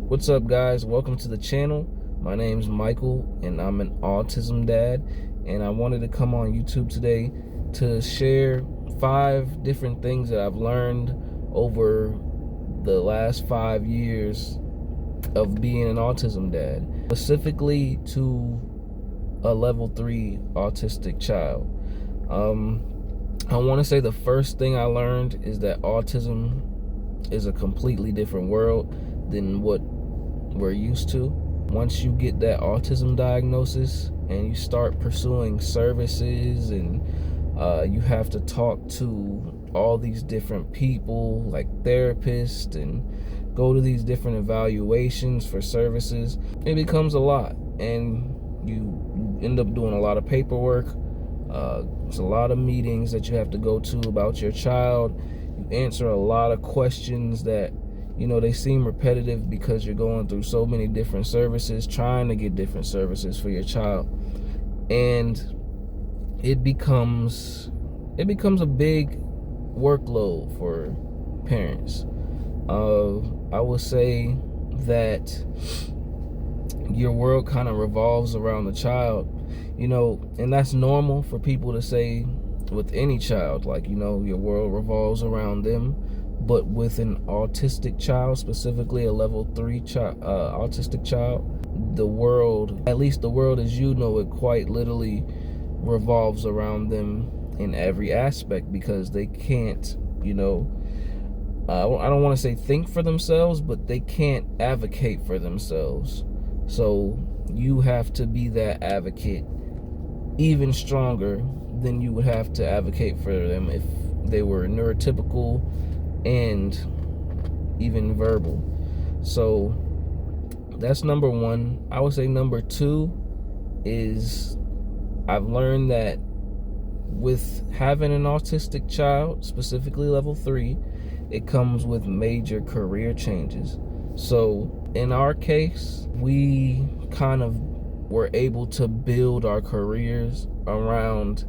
What's up, guys? Welcome to the channel. My name's Michael and I'm an autism dad, and I wanted to come on YouTube today to share 5 different things that I've learned over the last 5 years of being an autism dad, specifically to a level 3 autistic child. I want to say the first thing I learned is that autism is a completely different world than what we're used to. Once you get that autism diagnosis and you start pursuing services, and you have to talk to all these different people like therapists and go to these different evaluations for services, it becomes a lot, and you end up doing a lot of paperwork. There's a lot of meetings that you have to go to about your child. You answer a lot of questions that, they seem repetitive because you're going through so many different services, trying to get different services for your child. And it becomes a big workload for parents. I will say that your world kind of revolves around the child, and that's normal for people to say with any child, like, your world revolves around them. But with an autistic child, specifically a level 3 autistic child, the world, at least the world as you know it, quite literally revolves around them in every aspect, because they can't, I don't want to say think for themselves, but they can't advocate for themselves. So you have to be that advocate even stronger than you would have to advocate for them if they were neurotypical and even verbal. So that's number one. I would say number two is I've learned that with having an autistic child, specifically level 3, it comes with major career changes. So in our case, we kind of were able to build our careers around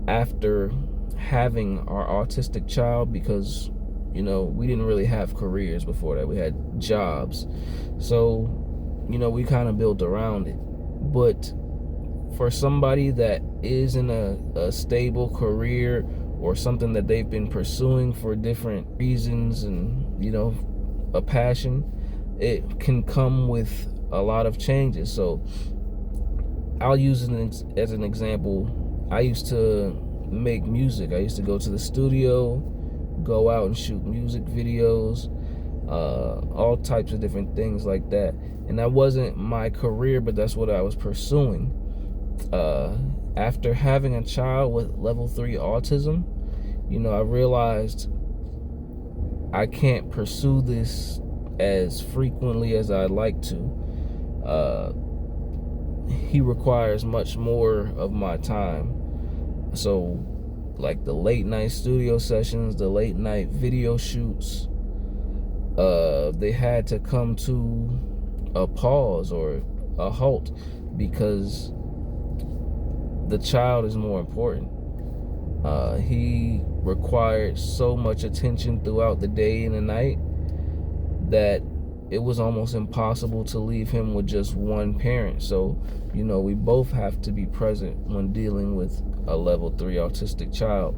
after having our autistic child, because we didn't really have careers before that. We had jobs, so we kind of built around it. But for somebody that is in a stable career or something that they've been pursuing for different reasons and a passion, it can come with a lot of changes. So I'll use it as an example. I used to make music. I used to go to the studio, go out and shoot music videos, all types of different things like that. And that wasn't my career, but that's what I was pursuing. After having a child with level 3 autism, I realized I can't pursue this as frequently as I'd like to. He requires much more of my time. So like the late night studio sessions, the late night video shoots, they had to come to a pause or a halt, because the child is more important. He required so much attention throughout the day and the night that it was almost impossible to leave him with just one parent. So, we both have to be present when dealing with a level 3 autistic child.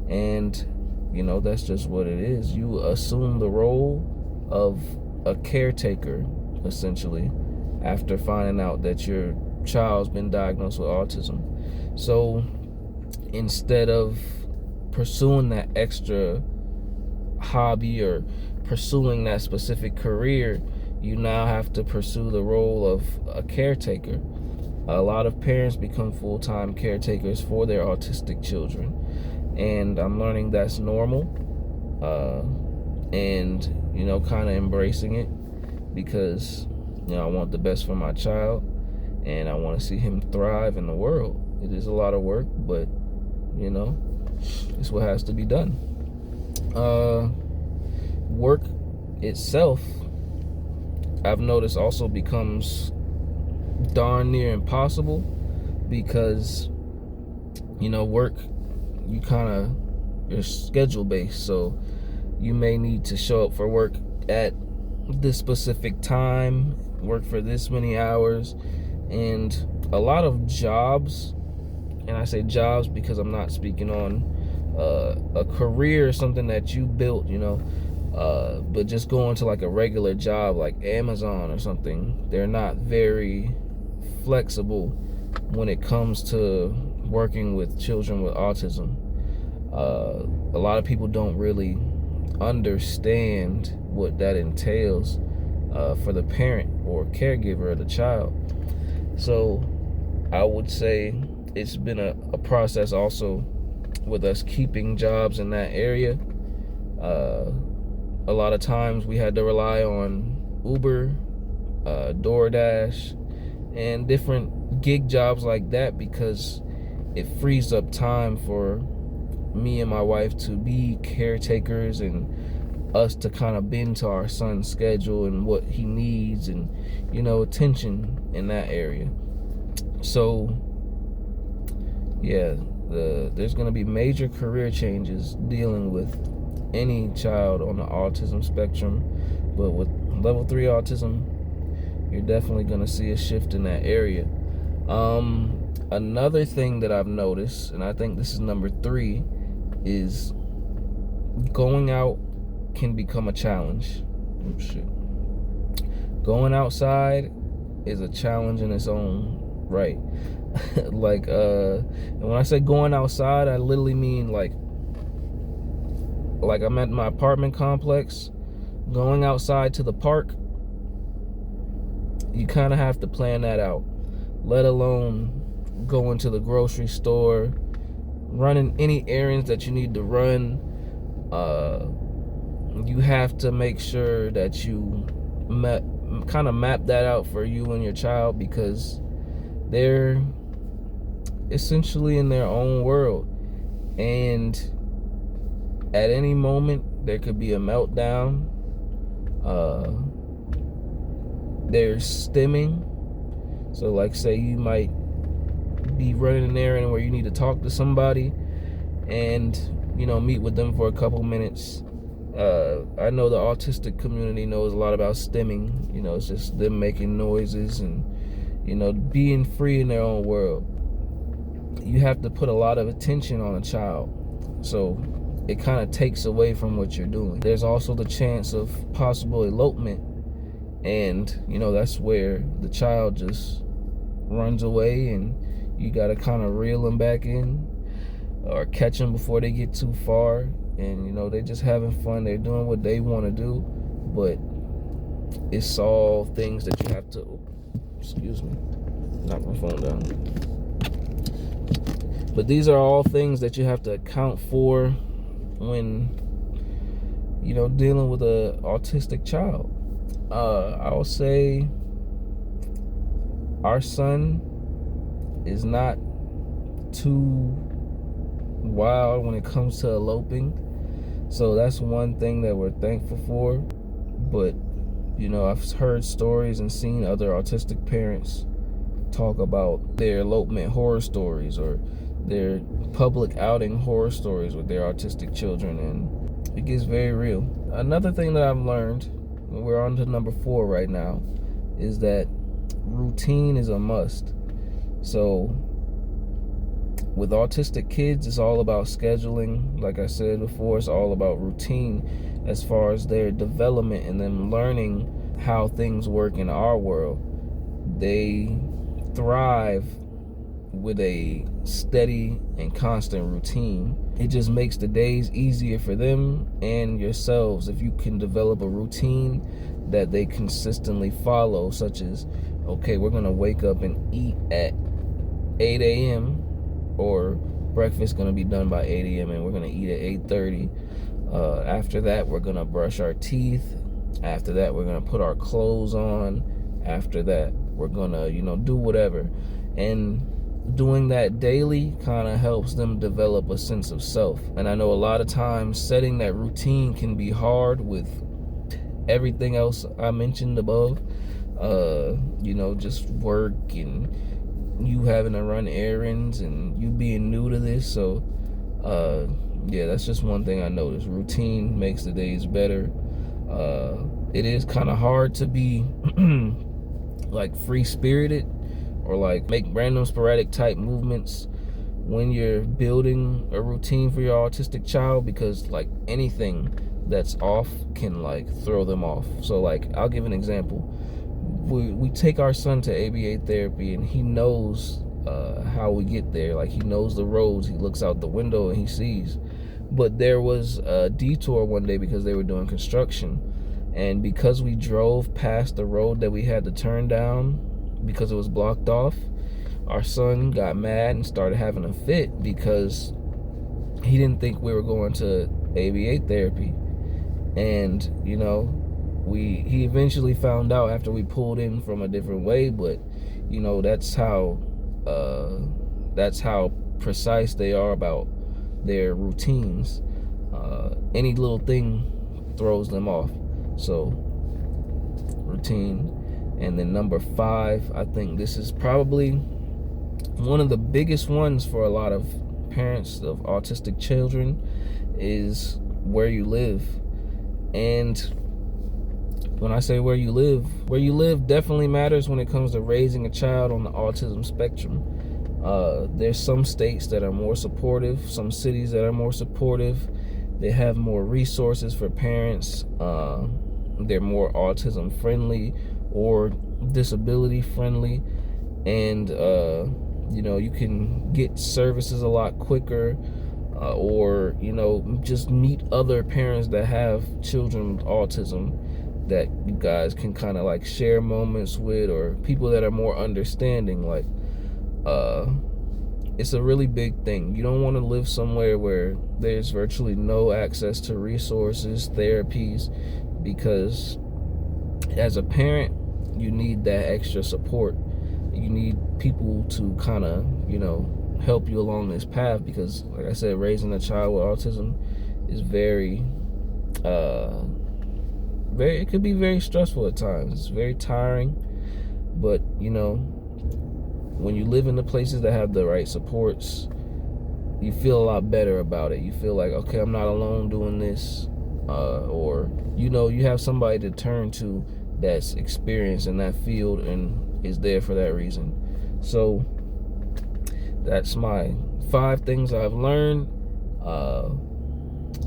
And, that's just what it is. You assume the role of a caretaker, essentially, after finding out that your child's been diagnosed with autism. So instead of pursuing that extra hobby or pursuing that specific career, you now have to pursue the role of a caretaker. A lot of parents become full-time caretakers for their autistic children, and I'm learning that's normal, and kind of embracing it, because I want the best for my child and I want to see him thrive in the world. It is a lot of work, but it's what has to be done. Work itself, I've noticed, also becomes darn near impossible, because work, you're schedule based. So you may need to show up for work at this specific time, work for this many hours. And a lot of jobs, and I say jobs because I'm not speaking on a career or something that you built, but just going to like a regular job like Amazon or something, they're not very flexible when it comes to working with children with autism. A lot of people don't really understand what that entails for the parent or caregiver of the child. So I would say it's been a process also with us keeping jobs in that area. A lot of times we had to rely on Uber, DoorDash, and different gig jobs like that because it frees up time for me and my wife to be caretakers and us to kind of bend to our son's schedule and what he needs and, attention in that area. So, yeah, there's going to be major career changes dealing with any child on the autism spectrum, but with level 3 autism, you're definitely going to see a shift in that area. Another thing that I've noticed, and I think this is number 3, is going out can become a challenge. Oh, shit. Going outside is a challenge in its own right. Like, and when I say going outside, I literally mean like I'm at my apartment complex, going outside to the park, you kind of have to plan that out, let alone going to the grocery store, running any errands that you need to run. You have to make sure that you kind of map that out for you and your child because they're essentially in their own world, and at any moment there could be a meltdown. There's stimming, so like say you might be running an errand where you need to talk to somebody and meet with them for a couple minutes. I know the autistic community knows a lot about stimming. It's just them making noises and being free in their own world. You have to put a lot of attention on a child, so it kind of takes away from what you're doing. There's also the chance of possible elopement, and that's where the child just runs away and you got to kind of reel them back in or catch them before they get too far, and they're just having fun, they're doing what they want to do, but it's all things that you have to, excuse me, knock my phone down. But these are all things that you have to account for when dealing with an autistic child. I'll say our son is not too wild when it comes to eloping, so that's one thing that we're thankful for. But I've heard stories and seen other autistic parents talk about their elopement horror stories or their public outing horror stories with their autistic children, and it gets very real. Another thing that I've learned, and we're on to number 4 right now, is that routine is a must. So with autistic kids, it's all about scheduling. Like I said before, it's all about routine as far as their development and them learning how things work in our world. They thrive with a steady and constant routine. It just makes the days easier for them and yourselves if you can develop a routine that they consistently follow, such as, okay, we're gonna wake up and eat at 8 a.m. or breakfast gonna be done by 8 a.m. and we're gonna eat at 8:30. After that, we're gonna brush our teeth. After that, we're gonna put our clothes on. After that, we're gonna do whatever. And doing that daily kind of helps them develop a sense of self. And I know a lot of times setting that routine can be hard with everything else I mentioned above. Just work and you having to run errands and you being new to this. So yeah, that's just one thing I noticed. Routine makes the days better. it is kind of hard to be like free-spirited or like make random sporadic type movements when you're building a routine for your autistic child, because like anything that's off can like throw them off. So like I'll give an example. We take our son to ABA therapy, and he knows how we get there. Like he knows the roads. He looks out the window and he sees. But there was a detour one day because they were doing construction, and because we drove past the road that we had to turn down because it was blocked off, our son got mad and started having a fit because he didn't think we were going to ABA therapy. And you know, he eventually found out after we pulled in from a different way. But you know, that's how precise they are about their routines. Any little thing throws them off. So routine. And then number 5, I think this is probably one of the biggest ones for a lot of parents of autistic children, is where you live. And when I say where you live definitely matters when it comes to raising a child on the autism spectrum. There's some states that are more supportive, some cities that are more supportive. They have more resources for parents. They're more autism friendly or disability friendly. And you know, you can get services a lot quicker, or you know, just meet other parents that have children with autism that you guys can kind of like share moments with, or people that are more understanding. Like it's a really big thing. You don't want to live somewhere where there's virtually no access to resources, therapies, because as a parent you need that extra support. You need people to kind of, you know, help you along this path, because like I said, raising a child with autism is very it could be very stressful at times. It's very tiring. But you know, when you live in the places that have the right supports, you feel a lot better about it. You feel like, okay, I'm not alone doing this, or you know, you have somebody to turn to that's experienced in that field and is there for that reason. So that's my 5 things I've learned.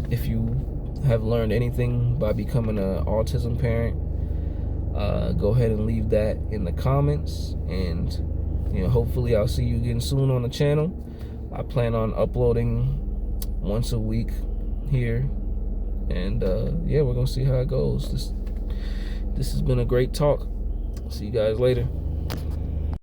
If you have learned anything by becoming an autism parent, go ahead and leave that in the comments. And you know, hopefully I'll see you again soon on the channel. I plan on uploading once a week here, and yeah, we're gonna see how it goes. This has been a great talk. See you guys later.